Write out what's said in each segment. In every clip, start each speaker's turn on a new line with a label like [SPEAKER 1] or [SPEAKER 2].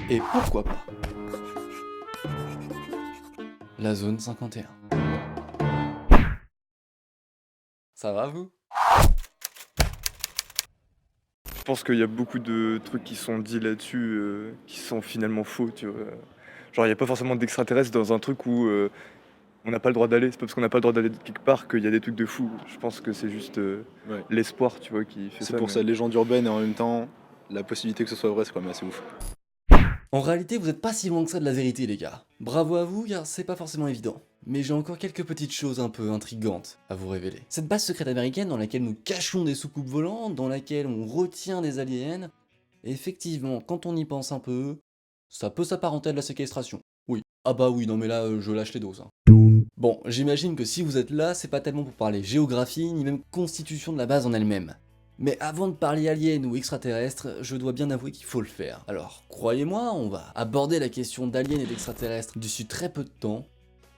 [SPEAKER 1] Et pourquoi pas la zone 51. Ça va vous?
[SPEAKER 2] Je pense qu'il y a beaucoup de trucs qui sont dits là-dessus, qui sont finalement faux, tu vois? Genre, il y a pas forcément d'extraterrestres dans un truc où, on n'a pas le droit d'aller. C'est pas parce qu'on n'a pas le droit d'aller quelque part qu'il y a des trucs de fou. Je pense que c'est juste,
[SPEAKER 3] Ouais.
[SPEAKER 2] l'espoir, tu vois, qui fait
[SPEAKER 3] C'est
[SPEAKER 2] ça,
[SPEAKER 3] pour
[SPEAKER 2] mais
[SPEAKER 3] sa légende urbaine et en même temps, la possibilité que ce soit vrai, c'est quand même assez ouf.
[SPEAKER 1] En réalité, vous êtes pas si loin que ça de la vérité, les gars. Bravo à vous, car c'est pas forcément évident. Mais j'ai encore quelques petites choses un peu intrigantes à vous révéler. Cette base secrète américaine dans laquelle nous cachons des soucoupes volantes, dans laquelle on retient des aliens, effectivement, quand on y pense un peu, ça peut s'apparenter à de la séquestration. Oui. Ah bah oui, non mais là, je lâche les doses. Hein. Bon, j'imagine que si vous êtes là, c'est pas tellement pour parler géographie, ni même constitution de la base en elle-même. Mais avant de parler alien ou extraterrestre, je dois bien avouer qu'il faut le faire. Alors, croyez-moi, on va aborder la question d'aliens et d'extraterrestres d'ici très peu de temps,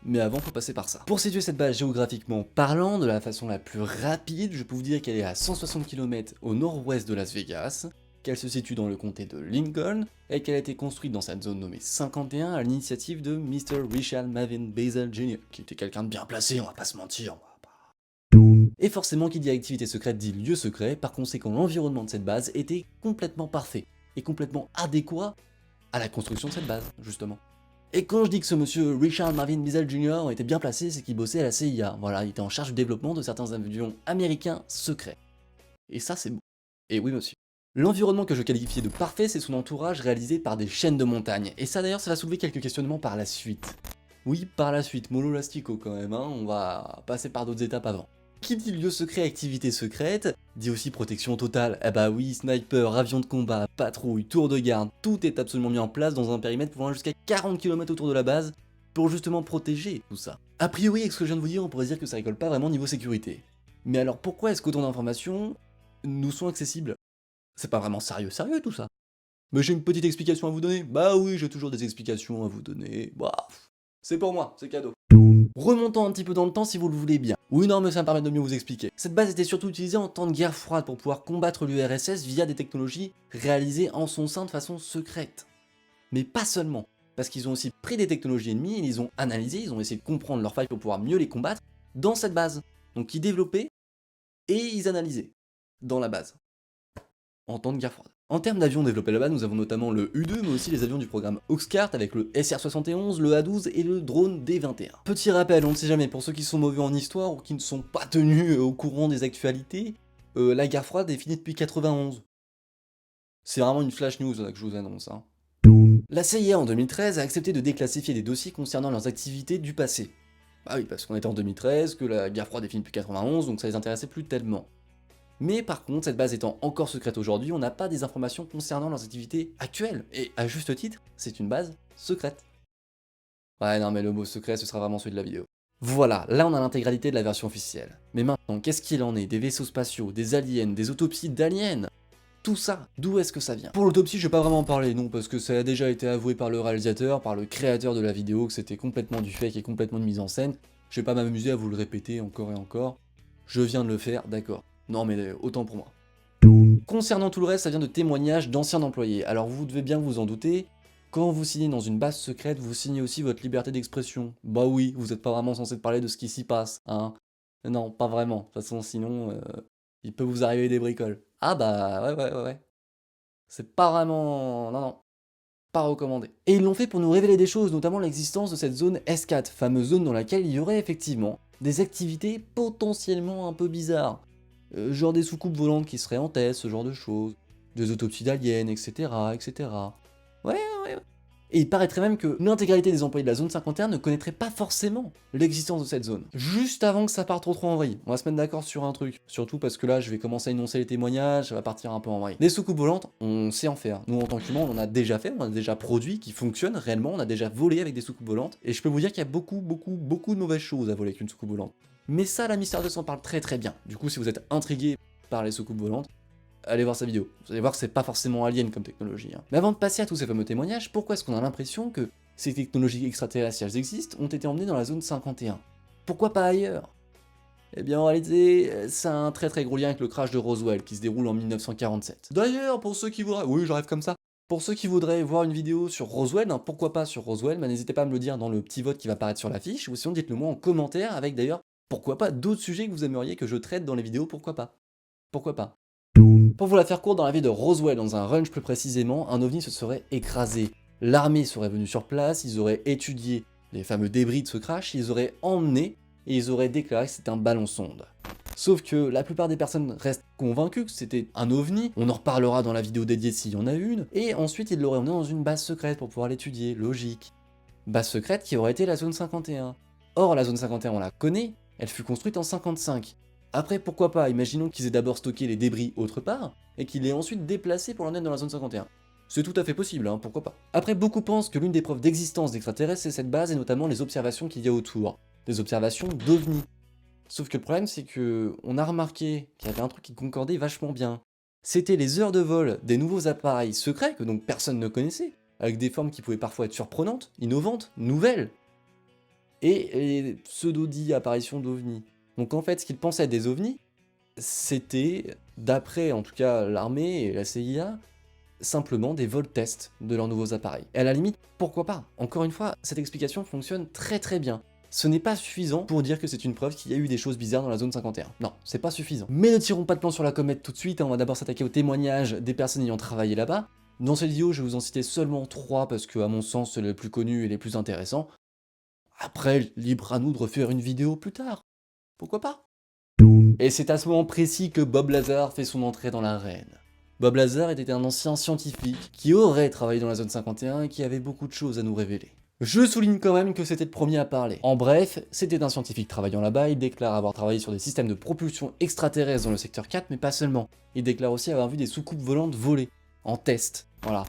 [SPEAKER 1] mais avant faut passer par ça. Pour situer cette base géographiquement parlant, de la façon la plus rapide, je peux vous dire qu'elle est à 160 km au nord-ouest de Las Vegas, qu'elle se situe dans le comté de Lincoln, et qu'elle a été construite dans cette zone nommée 51 à l'initiative de Mr. Richard Marvin Basil Jr., qui était quelqu'un de bien placé, on va pas se mentir, et forcément, qui dit activité secrète dit lieu secret, par conséquent l'environnement de cette base était complètement parfait, et complètement adéquat à la construction de cette base, justement. Et quand je dis que ce monsieur Richard Marvin Biesel Jr. était bien placé, c'est qu'il bossait à la CIA, voilà, il était en charge du développement de certains avions américains secrets. Et ça c'est beau. Et oui monsieur. L'environnement que je qualifiais de parfait, c'est son entourage réalisé par des chaînes de montagnes, et ça d'ailleurs ça va soulever quelques questionnements par la suite. Oui, par la suite, mollo lastico quand même, hein, on va passer par d'autres étapes avant. Qui dit lieu secret, activité secrète, dit aussi protection totale. Eh bah oui, sniper, avion de combat, patrouille, tour de garde, tout est absolument mis en place dans un périmètre pouvant aller jusqu'à 40 km autour de la base pour justement protéger tout ça. A priori, avec ce que je viens de vous dire, on pourrait dire que ça rigole pas vraiment niveau sécurité. Mais alors pourquoi est-ce qu'autant d'informations nous sont accessibles? C'est pas vraiment sérieux tout ça. Mais j'ai une petite explication à vous donner. Bah oui, j'ai toujours des explications à vous donner. Bah, c'est pour moi, c'est cadeau. Remontons un petit peu dans le temps si vous le voulez bien. Oui, non, mais ça me permet de mieux vous expliquer. Cette base était surtout utilisée en temps de guerre froide pour pouvoir combattre l'URSS via des technologies réalisées en son sein de façon secrète. Mais pas seulement, parce qu'ils ont aussi pris des technologies ennemies, ils les ont analysées, ils ont essayé de comprendre leurs failles pour pouvoir mieux les combattre dans cette base. Donc ils développaient et ils analysaient dans la base, en temps de guerre froide. En termes d'avions développés là-bas, nous avons notamment le U-2, mais aussi les avions du programme Oxcart avec le SR-71, le A-12 et le drone D-21. Petit rappel, on ne sait jamais, pour ceux qui sont mauvais en histoire ou qui ne sont pas tenus au courant des actualités, la guerre froide est finie depuis 91. C'est vraiment une flash news là, que je vous annonce. Hein. La CIA en 2013 a accepté de déclassifier des dossiers concernant leurs activités du passé. Ah oui, parce qu'on était en 2013, que la guerre froide est finie depuis 91, donc ça les intéressait plus tellement. Mais par contre, cette base étant encore secrète aujourd'hui, on n'a pas des informations concernant leurs activités actuelles. Et à juste titre, c'est une base secrète. Ouais, non mais le mot secret, ce sera vraiment celui de la vidéo. Voilà, là on a l'intégralité de la version officielle. Mais maintenant, qu'est-ce qu'il en est? Des vaisseaux spatiaux, des aliens, des autopsies d'aliens? Tout ça, d'où est-ce que ça vient? Pour l'autopsie, je vais pas vraiment en parler, non, parce que ça a déjà été avoué par le réalisateur, par le créateur de la vidéo, que c'était complètement du fake et complètement de mise en scène. Je vais pas m'amuser à vous le répéter encore et encore. Je viens de le faire, d'accord. Non mais autant pour moi. Concernant tout le reste, ça vient de témoignages d'anciens employés. Alors vous devez bien vous en douter, quand vous signez dans une base secrète, vous signez aussi votre liberté d'expression. Bah oui, vous êtes pas vraiment censé parler de ce qui s'y passe, hein. Non, pas vraiment. De toute façon, sinon, il peut vous arriver des bricoles. Ah bah ouais. C'est pas vraiment... Non, pas recommandé. Et ils l'ont fait pour nous révéler des choses, notamment l'existence de cette zone S4, fameuse zone dans laquelle il y aurait effectivement des activités potentiellement un peu bizarres. Genre des soucoupes volantes qui seraient en test, ce genre de choses, des autopsies d'aliens, etc. Ouais. Et il paraîtrait même que l'intégralité des employés de la zone 51 ne connaîtraient pas forcément l'existence de cette zone. Juste avant que ça parte trop en vrille. On va se mettre d'accord sur un truc. Surtout parce que là, je vais commencer à énoncer les témoignages, ça va partir un peu en vrille. Des soucoupes volantes, on sait en faire. Nous, en tant qu'humains, on en a déjà fait, on en a déjà produit, qui fonctionnent réellement, on a déjà volé avec des soucoupes volantes. Et je peux vous dire qu'il y a beaucoup de mauvaises choses à voler avec une soucoupe volante. Mais ça, la Mystère 2 s'en parle très bien. Du coup, si vous êtes intrigué par les soucoupes volantes, allez voir sa vidéo. Vous allez voir que c'est pas forcément alien comme technologie. Hein. Mais avant de passer à tous ces fameux témoignages, pourquoi est-ce qu'on a l'impression que ces technologies extraterrestres, si elles existent, ont été emmenées dans la zone 51? Pourquoi pas ailleurs? Eh bien en réalité, ça a un très gros lien avec le crash de Roswell qui se déroule en 1947. D'ailleurs, pour ceux qui voudraient... Oui, j'arrive comme ça. Pour ceux qui voudraient voir une vidéo sur Roswell, hein, pourquoi pas sur Roswell, n'hésitez pas à me le dire dans le petit vote qui va apparaître sur l'affiche, ou sinon dites-le moi en commentaire avec d'ailleurs, pourquoi pas, d'autres sujets que vous aimeriez que je traite dans les vidéos, pourquoi pas. Pourquoi pas. Pour vous la faire courte, dans la vie de Roswell, dans un ranch plus précisément, un ovni se serait écrasé. L'armée serait venue sur place, ils auraient étudié les fameux débris de ce crash, ils auraient emmené et ils auraient déclaré que c'était un ballon sonde. Sauf que la plupart des personnes restent convaincues que c'était un ovni, on en reparlera dans la vidéo dédiée s'il y en a une, et ensuite ils l'auraient emmené dans une base secrète pour pouvoir l'étudier, logique. Base secrète qui aurait été la zone 51. Or la zone 51 on la connaît, elle fut construite en 55. Après pourquoi pas, imaginons qu'ils aient d'abord stocké les débris autre part, et qu'ils l'aient ensuite déplacé pour l'emmener dans la zone 51. C'est tout à fait possible, hein, pourquoi pas. Après beaucoup pensent que l'une des preuves d'existence d'extraterrestres c'est cette base et notamment les observations qu'il y a autour. Des observations d'ovnis. Sauf que le problème, c'est que on a remarqué qu'il y avait un truc qui concordait vachement bien. C'était les heures de vol des nouveaux appareils secrets que donc personne ne connaissait, avec des formes qui pouvaient parfois être surprenantes, innovantes, nouvelles, et les pseudo-dits apparitions d'ovnis. Donc en fait, ce qu'ils pensaient être des ovnis, c'était, d'après en tout cas l'armée et la CIA, simplement des vols tests de leurs nouveaux appareils. Et à la limite, pourquoi pas? Encore une fois, cette explication fonctionne très très bien. Ce n'est pas suffisant pour dire que c'est une preuve qu'il y a eu des choses bizarres dans la zone 51. Non, c'est pas suffisant. Mais ne tirons pas de plan sur la comète tout de suite, hein, on va d'abord s'attaquer aux témoignages des personnes ayant travaillé là-bas. Dans cette vidéo, je vais vous en citer seulement 3 parce que, à mon sens, c'est les plus connus et les plus intéressants. Après, libre à nous de refaire une vidéo plus tard. Pourquoi pas? Et c'est à ce moment précis que Bob Lazar fait son entrée dans l'arène. Bob Lazar était un ancien scientifique qui aurait travaillé dans la zone 51 et qui avait beaucoup de choses à nous révéler. Je souligne quand même que c'était le premier à parler. En bref, c'était un scientifique travaillant là-bas, il déclare avoir travaillé sur des systèmes de propulsion extraterrestres dans le secteur 4, mais pas seulement. Il déclare aussi avoir vu des soucoupes volantes voler, en test, voilà.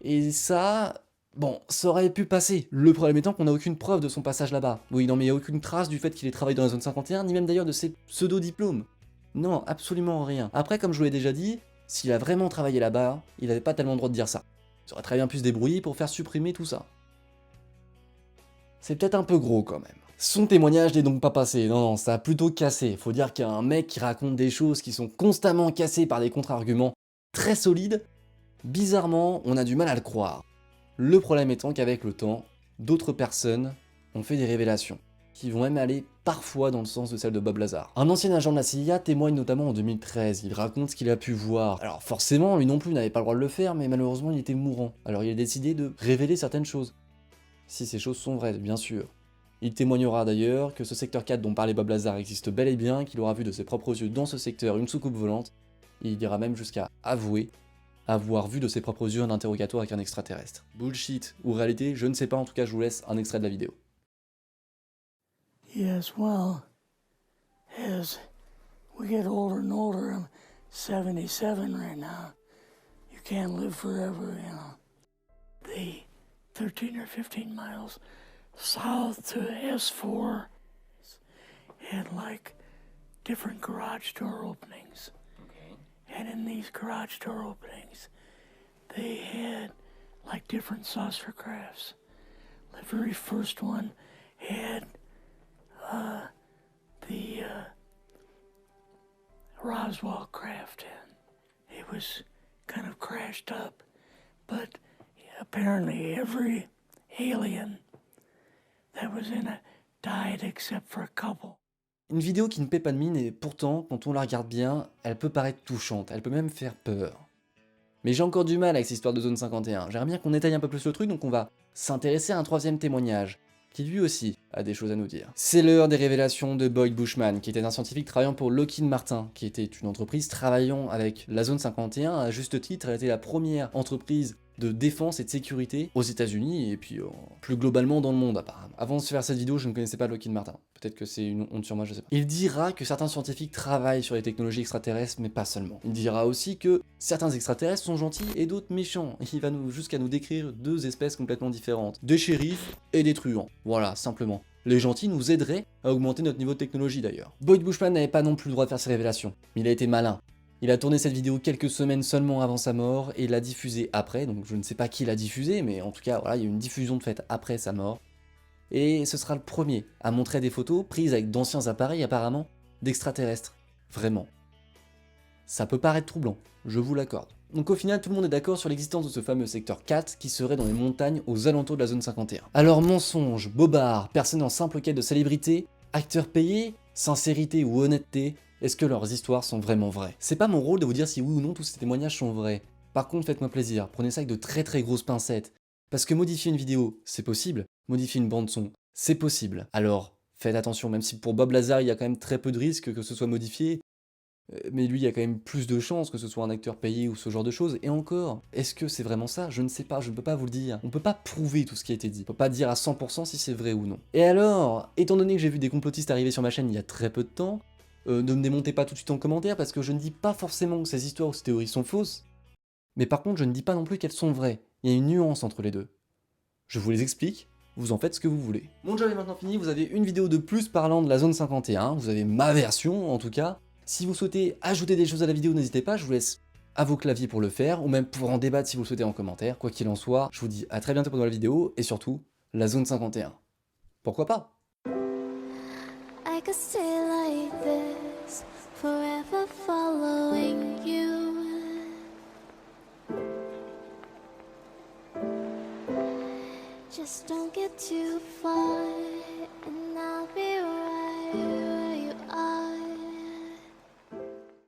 [SPEAKER 1] Et ça... bon, ça aurait pu passer. Le problème étant qu'on n'a aucune preuve de son passage là-bas. Oui, non mais il n'y a aucune trace du fait qu'il ait travaillé dans la zone 51, ni même d'ailleurs de ses pseudo-diplômes. Non, absolument rien. Après, comme je vous l'ai déjà dit, s'il a vraiment travaillé là-bas, il n'avait pas tellement le droit de dire ça. Il aurait très bien pu se débrouiller pour faire supprimer tout ça. C'est peut-être un peu gros quand même. Son témoignage n'est donc pas passé, non, ça a plutôt cassé. Faut dire qu'il y a un mec qui raconte des choses qui sont constamment cassées par des contre-arguments très solides. Bizarrement, on a du mal à le croire. Le problème étant qu'avec le temps, d'autres personnes ont fait des révélations, qui vont même aller parfois dans le sens de celle de Bob Lazar. Un ancien agent de la CIA témoigne notamment en 2013, il raconte ce qu'il a pu voir. Alors forcément, lui non plus n'avait pas le droit de le faire, mais malheureusement il était mourant, alors il a décidé de révéler certaines choses. Si ces choses sont vraies, bien sûr. Il témoignera d'ailleurs que ce secteur 4 dont parlait Bob Lazar existe bel et bien, qu'il aura vu de ses propres yeux dans ce secteur une soucoupe volante, et il ira même jusqu'à avouer avoir vu de ses propres yeux un interrogatoire avec un extraterrestre. Bullshit ou réalité, je ne sais pas, en tout cas je vous laisse un extrait de la vidéo.
[SPEAKER 4] Yes, well, as we get older and older, I'm 77 right now. You can't live forever, you know. The 13 or 15 miles south to S4 had like different garage door openings. Okay. And in these garage door openings, they had like different saucer crafts. The very first one had the Roswell craft in. It was kind of crashed up, but apparently every alien that was in it died except for a couple.
[SPEAKER 1] Une vidéo qui ne paie pas de mine et pourtant, quand on la regarde bien, elle peut paraître touchante, elle peut même faire peur. Mais j'ai encore du mal avec cette histoire de zone 51, j'aimerais bien qu'on étaye un peu plus le truc, donc on va s'intéresser à un troisième témoignage, qui lui aussi a des choses à nous dire. C'est l'heure des révélations de Boyd Bushman, qui était un scientifique travaillant pour Lockheed Martin, qui était une entreprise travaillant avec la zone 51, à juste titre, elle était la première entreprise de défense et de sécurité aux États-Unis et puis plus globalement dans le monde apparemment. Avant de faire cette vidéo, je ne connaissais pas Lockheed Martin. Peut-être que c'est une honte sur moi, je sais pas. Il dira que certains scientifiques travaillent sur les technologies extraterrestres, mais pas seulement. Il dira aussi que certains extraterrestres sont gentils et d'autres méchants. Il va jusqu'à nous décrire deux espèces complètement différentes. Des shérifs et des truands. Voilà, simplement. Les gentils nous aideraient à augmenter notre niveau de technologie d'ailleurs. Boyd Bushman n'avait pas non plus le droit de faire ces révélations, mais il a été malin. Il a tourné cette vidéo quelques semaines seulement avant sa mort et l'a diffusée après, donc je ne sais pas qui l'a diffusée, mais en tout cas voilà, il y a eu une diffusion de fait après sa mort. Et ce sera le premier à montrer des photos prises avec d'anciens appareils apparemment d'extraterrestres. Vraiment. Ça peut paraître troublant, je vous l'accorde. Donc au final, tout le monde est d'accord sur l'existence de ce fameux secteur 4 qui serait dans les montagnes aux alentours de la zone 51. Alors mensonge, bobard, personne en simple quête de célébrité, acteurs payés, sincérité ou honnêteté, est-ce que leurs histoires sont vraiment vraies? C'est pas mon rôle de vous dire si oui ou non tous ces témoignages sont vrais. Par contre, faites-moi plaisir, prenez ça avec de très grosses pincettes. Parce que modifier une vidéo, c'est possible, modifier une bande son, c'est possible. Alors, faites attention, même si pour Bob Lazar, il y a quand même très peu de risques que ce soit modifié, mais lui, il y a quand même plus de chances que ce soit un acteur payé ou ce genre de choses. Et encore, est-ce que c'est vraiment ça? Je ne sais pas, je ne peux pas vous le dire. On peut pas prouver tout ce qui a été dit. On peut pas dire à 100% si c'est vrai ou non. Et alors, étant donné que j'ai vu des complotistes arriver sur ma chaîne il y a très peu de temps, ne me démontez pas tout de suite en commentaire parce que je ne dis pas forcément que ces histoires ou ces théories sont fausses. Mais par contre, je ne dis pas non plus qu'elles sont vraies. Il y a une nuance entre les deux. Je vous les explique, vous en faites ce que vous voulez. Mon job est maintenant fini, vous avez une vidéo de plus parlant de la zone 51, vous avez ma version en tout cas. Si vous souhaitez ajouter des choses à la vidéo, n'hésitez pas, je vous laisse à vos claviers pour le faire, ou même pour en débattre si vous le souhaitez en commentaire. Quoi qu'il en soit, je vous dis à très bientôt pendant la vidéo, et surtout, la zone 51. Pourquoi pas?
[SPEAKER 5] I could stay like this, forever following you. Just don't get too far.